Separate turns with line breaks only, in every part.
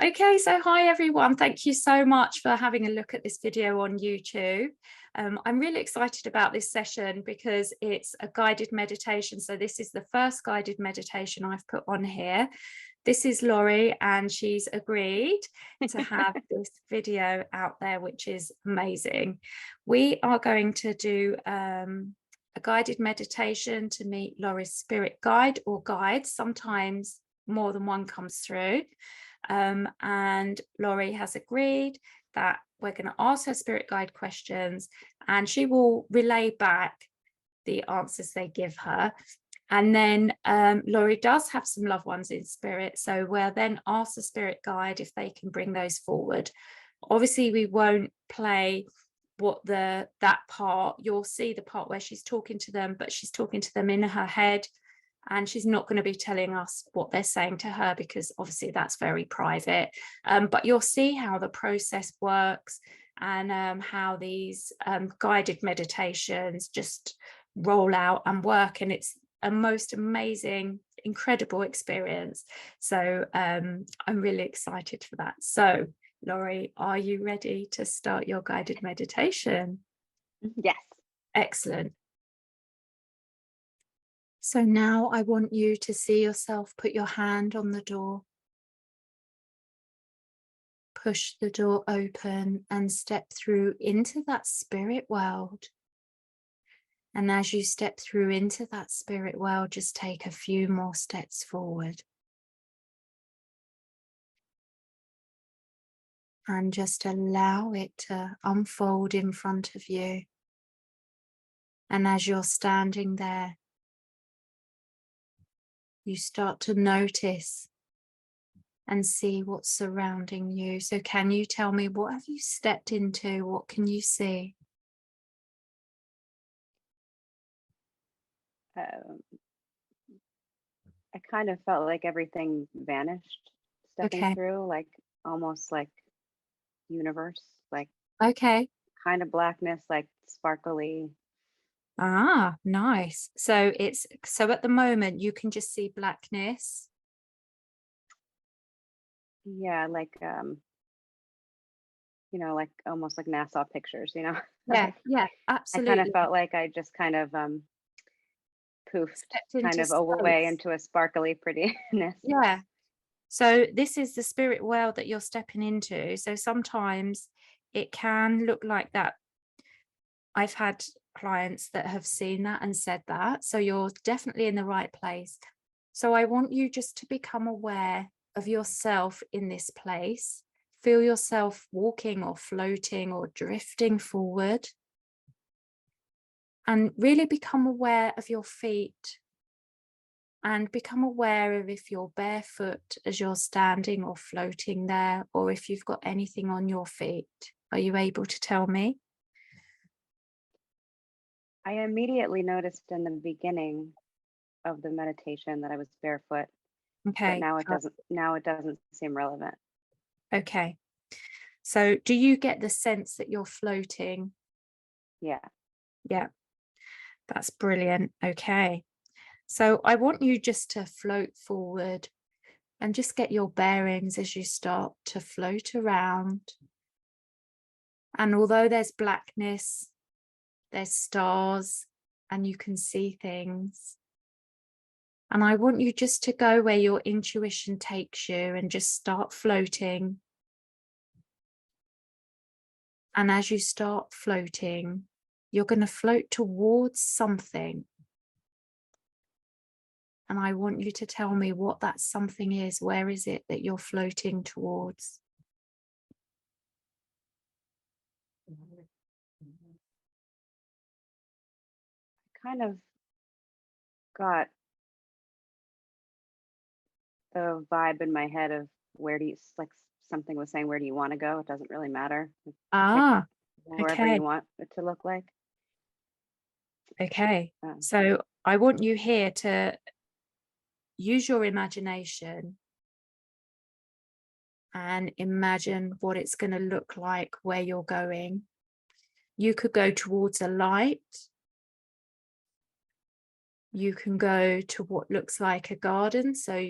Okay, so hi everyone. Thank you so much for having a look at this video on YouTube. I'm really excited about this session because it's a guided meditation. So this is the first guided meditation I've put on here. This is Laurie, and she's agreed to have this video out there, which is amazing. We are going to do a guided meditation to meet Laurie's spirit guide or guides. Sometimes more than one comes through. And Laurie has agreed that we're going to ask her spirit guide questions and she will relay back the answers they give her. And then Laurie does have some loved ones in spirit, so we'll then ask the spirit guide if they can bring those forward. Obviously we won't play that part. You'll see the part where she's talking to them, but she's talking to them in her head, and she's not going to be telling us what they're saying to her because obviously that's very private. But you'll see how the process works and how these guided meditations just roll out and work, and it's a most amazing, incredible experience. So I'm really excited for that. So Laurie, are you ready to start your guided meditation?
Yes.
Excellent. So now I want you to see yourself put your hand on the door, push the door open and step through into that spirit world. And as you step through into that spirit world, just take a few more steps forward. And just allow it to unfold in front of you. And as you're standing there, you start to notice and see what's surrounding you. So can you tell me, what have you stepped into? What can you see?
Um, I kind of felt like everything vanished stepping
Okay.
through, like almost like universe, like
Okay.
kind of blackness, like sparkly.
Ah, nice. So at the moment you can just see blackness.
Yeah, like like almost like NASA pictures.
Yeah,
Like
yeah,
I kind of
absolutely.
felt like I just kind of poofed
Stepped
kind
into
of away
space.
into a sparkly prettiness.
Yeah. So this is the spirit world that you're stepping into. So sometimes it can look like that. I've had clients that have seen that and said that. So you're definitely in the right place. So I want you just to become aware of yourself in this place. Feel yourself walking or floating or drifting forward. And really become aware of your feet. And become aware of if you're barefoot as you're standing or floating there, or if you've got anything on your feet. Are you able to tell me?
I immediately noticed in the beginning of the meditation that I was barefoot, but
Okay.
now it doesn't seem relevant.
Okay. So do you get the sense that you're floating?
Yeah.
Yeah, that's brilliant. Okay. So I want you just to float forward and just get your bearings as you start to float around. And although there's blackness, there's stars and you can see things. And I want you just to go where your intuition takes you and just start floating. And as you start floating, you're going to float towards something. And I want you to tell me what that something is. Where is it that you're floating towards?
Kind of got the vibe in my head of like something was saying, where do you want to go? It doesn't really matter. Pick
Ah,
wherever
okay.
you want it to look like.
Okay.
Um,
So I want you here to use your imagination and imagine what it's going to look like where you're going. You could go towards a light. You can go to what looks like a garden. So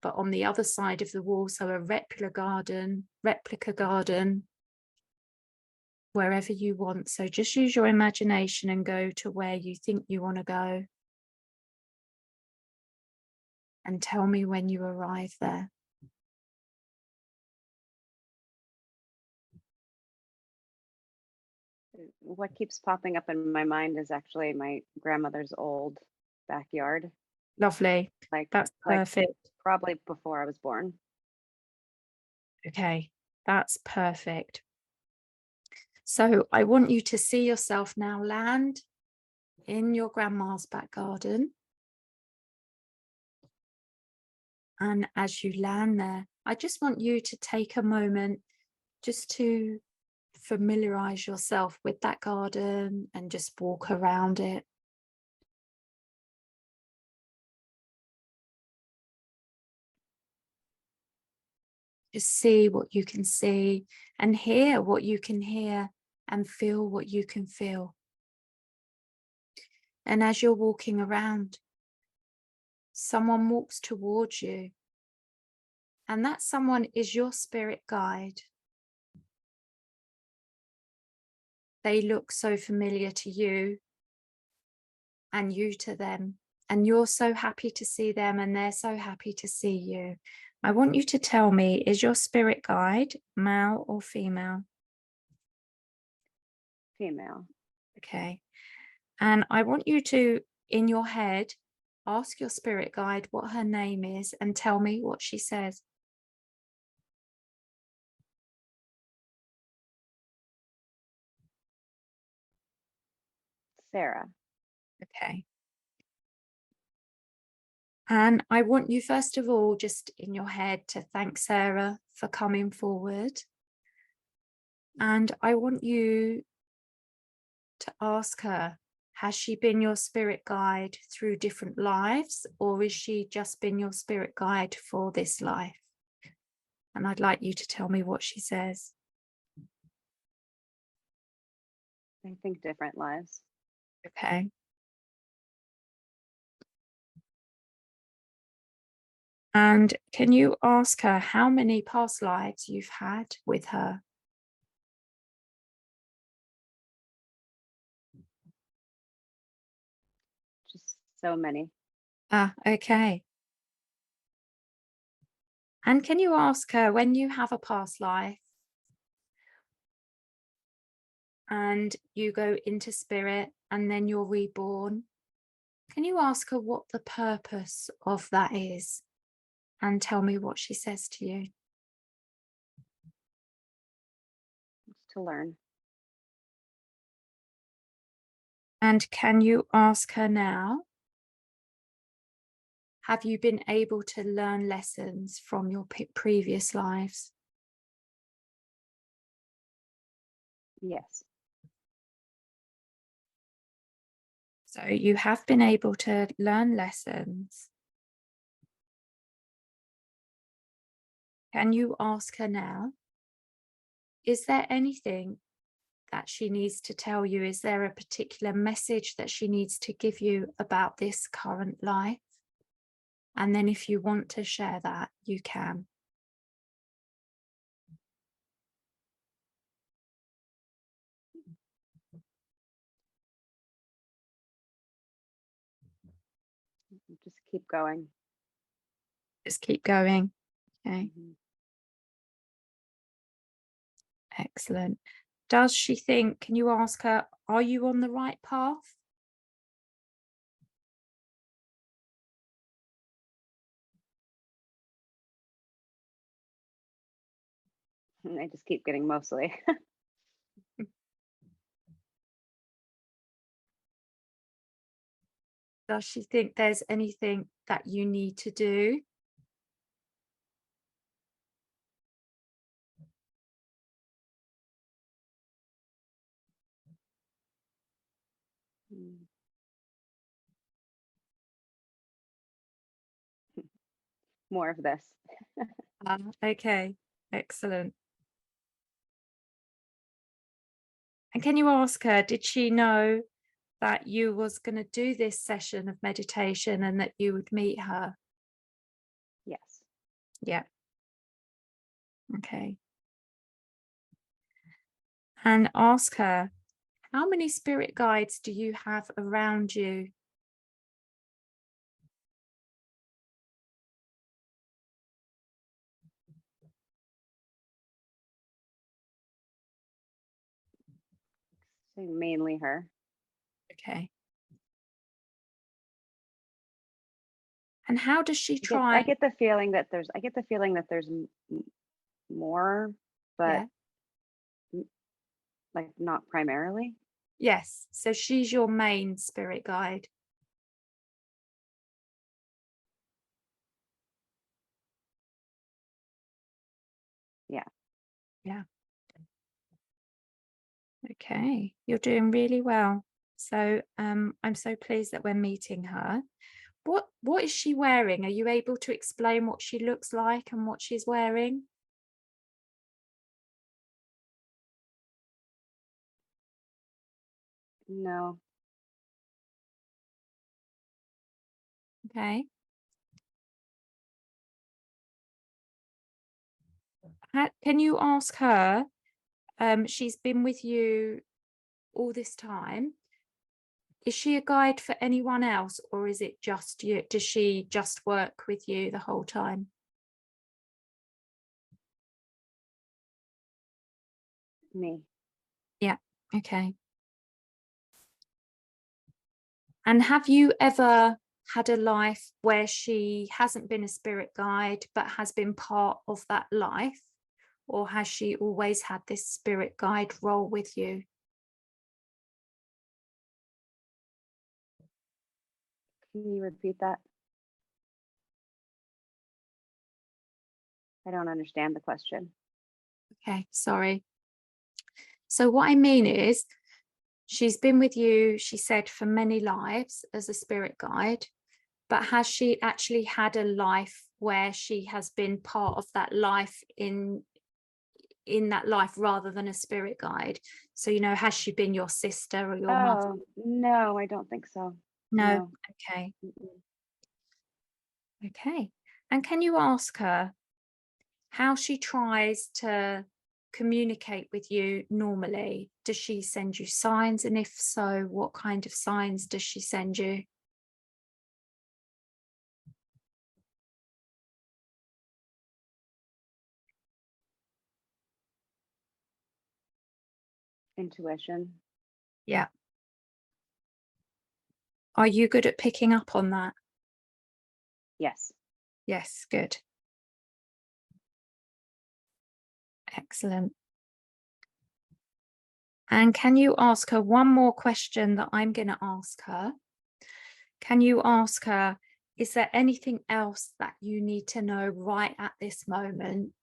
but on the other side of the wall, so a replica garden, wherever you want. So just use your imagination and go to where you think you want to go. And tell me when you arrive there.
What keeps popping up in my mind is actually my grandmother's old backyard,
Lovely.
like
That's
like
perfect.
probably before I was born.
Okay, that's perfect. So I want you to see yourself now land in your grandma's back garden. And as you land there, I just want you to take a moment just to familiarize yourself with that garden and just walk around it. Just see what you can see and hear what you can hear and feel what you can feel. And as you're walking around, someone walks towards you, and that someone is your spirit guide. They look so familiar to you and you to them, and you're so happy to see them and they're so happy to see you. I want you to tell me, is your spirit guide male or female?
Female.
Okay. And I want you to, in your head, ask your spirit guide what her name is and tell me what she says.
Sarah.
Okay. And I want you, first of all, just in your head, to thank Sarah for coming forward. And I want you to ask her, has she been your spirit guide through different lives, or is she just been your spirit guide for this life? And I'd like you to tell me what she says.
I think different lives.
Okay. And can you ask her how many past lives you've had with her?
Just so many.
Ah, okay. And can you ask her, when you have a past life and you go into spirit and then you're reborn, can you ask her what the purpose of that is and tell me what she says to you?
Just to learn.
And can you ask her now, have you been able to learn lessons from your previous lives?
Yes.
So you have been able to learn lessons. Can you ask her now, is there anything that she needs to tell you? Is there a particular message that she needs to give you about this current life? And then if you want to share that, you can.
Just keep going.
Just keep going. Okay,
Mhm.
excellent. Does she think, can you ask her, are you on the right path?
And I just keep getting mostly.
Does she think there's anything that you need to do?
Mm. More of this.
Okay, excellent. And can you ask her, did she know that you was going to do this session of meditation and that you would meet her?
Yes.
Yeah. Okay. And ask her, how many spirit guides do you have around you?
So mainly her.
Okay. And how does she
I
try?
get the feeling that there's more, but
Yeah.
like not primarily.
Yes. So she's your main spirit guide.
Yeah.
Yeah. Okay. You're doing really well. So I'm so pleased that we're meeting her. What is she wearing? Are you able to explain what she looks like and what she's wearing?
No.
Okay. Can you ask her? She's been with you all this time. Is she a guide for anyone else, or is it just you? Does she just work with you the whole time?
Me.
Yeah. Okay. And have you ever had a life where she hasn't been a spirit guide, but has been part of that life? Or has she always had this spirit guide role with you?
Can you repeat that? I don't understand the question.
Okay, sorry. So what I mean is, she's been with you, she said, for many lives as a spirit guide, but has she actually had a life where she has been part of that life in that life rather than a spirit guide? So, has she been your sister or your mother?
Oh, no, I don't think so.
No.
No.
Okay.
Mm-mm.
Okay. And can you ask her how she tries to communicate with you normally? Does she send you signs? And if so, what kind of signs does she send you?
Intuition.
Yeah. Are you good at picking up on that?
Yes.
Yes, good. Excellent. And can you ask her one more question that I'm going to ask her? Can you ask her, is there anything else that you need to know right at this moment?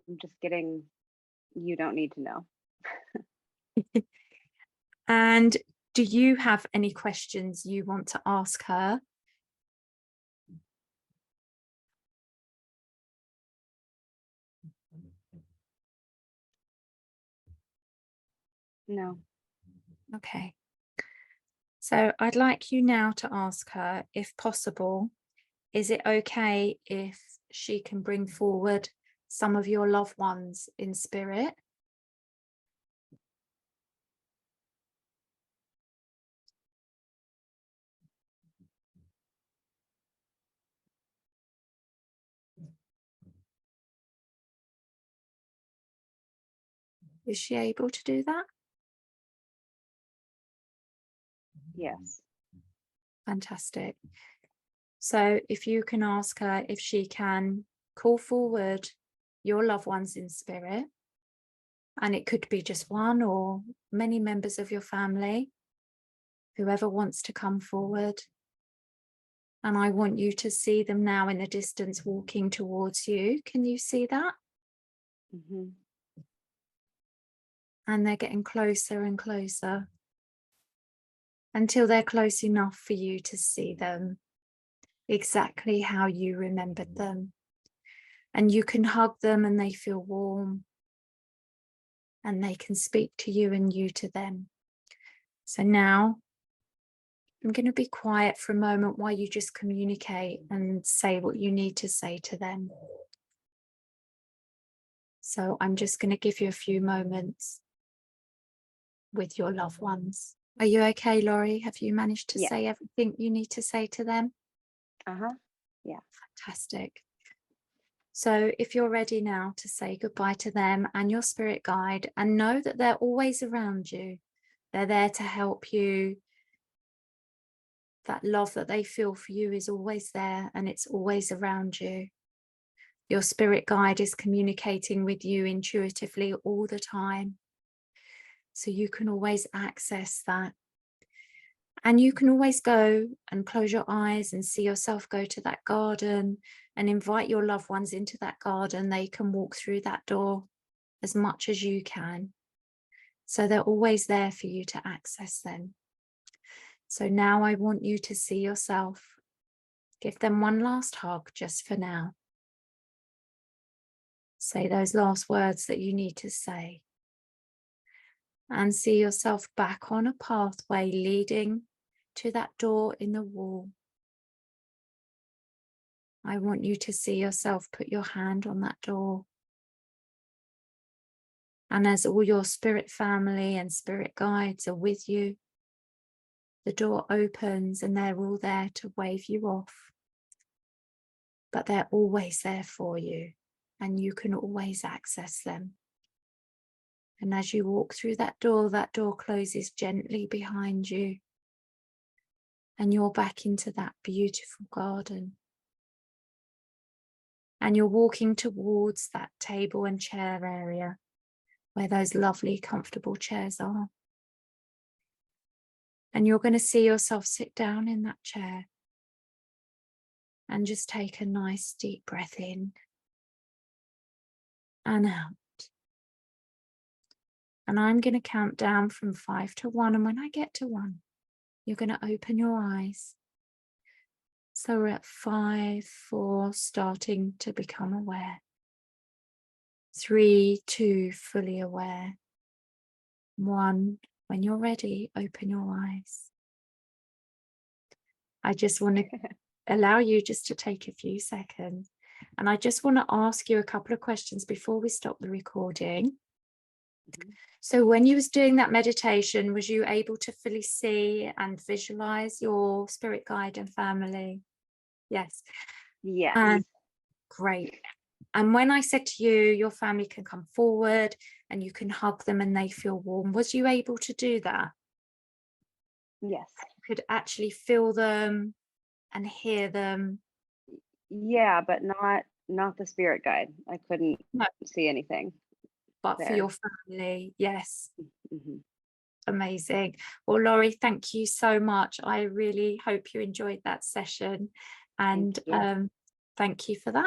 I'm just getting, you don't need to know.
And do you have any questions you want to ask her?
No.
Okay. So I'd like you now to ask her, if possible, is it okay if she can bring forward some of your loved ones in spirit? Is she able to do that?
Yes.
Fantastic. So if you can ask her if she can call forward your loved ones in spirit, and it could be just one or many members of your family, whoever wants to come forward. And I want you to see them now in the distance walking towards you. Can you see that?
Mm-hmm.
And they're getting closer and closer until they're close enough for you to see them exactly how you remembered them. And you can hug them and they feel warm. and they can speak to you and you to them. So now I'm going to be quiet for a moment while you just communicate and say what you need to say to them. So I'm just going to give you a few moments with your loved ones. Are you okay, Laurie? Have you managed to
Yeah.
say everything you need to say to them?
Yeah.
Fantastic. So if you're ready now to say goodbye to them and your spirit guide, and know that they're always around you, they're there to help you. That love that they feel for you is always there and it's always around you. Your spirit guide is communicating with you intuitively all the time. So you can always access that. And you can always go and close your eyes and see yourself go to that garden and invite your loved ones into that garden. They can walk through that door as much as you can. So they're always there for you to access them. So now I want you to see yourself. Give them one last hug just for now. Say those last words that you need to say. And see yourself back on a pathway leading to that door in the wall. I want you to see yourself put your hand on that door. And as all your spirit family and spirit guides are with you, the door opens and they're all there to wave you off. But they're always there for you and you can always access them. And as you walk through that door closes gently behind you. And you're back into that beautiful garden. And you're walking towards that table and chair area where those lovely, comfortable chairs are. And you're going to see yourself sit down in that chair and just take a nice deep breath in and out. And I'm going to count down from 5 to 1. And when I get to 1, you're going to open your eyes. So we're at 5, 4, starting to become aware. 3, 2, fully aware. 1, when you're ready, open your eyes. I just want to allow you just to take a few seconds. And I just want to ask you a couple of questions before we stop the recording. So when you was doing that meditation, was you able to fully see and visualize your spirit guide and family? Yes.
Yes.
And great. And when I said to you, your family can come forward and you can hug them and they feel warm, was you able to do that?
Yes.
You could actually feel them and hear them?
Yeah, but not the spirit guide. I couldn't
No,
see anything
but for
there.
your family, yes.
Mhm.
Amazing. Well, Laurie, thank you so much. I really hope you enjoyed that session. And
Thank you.
thank you for that.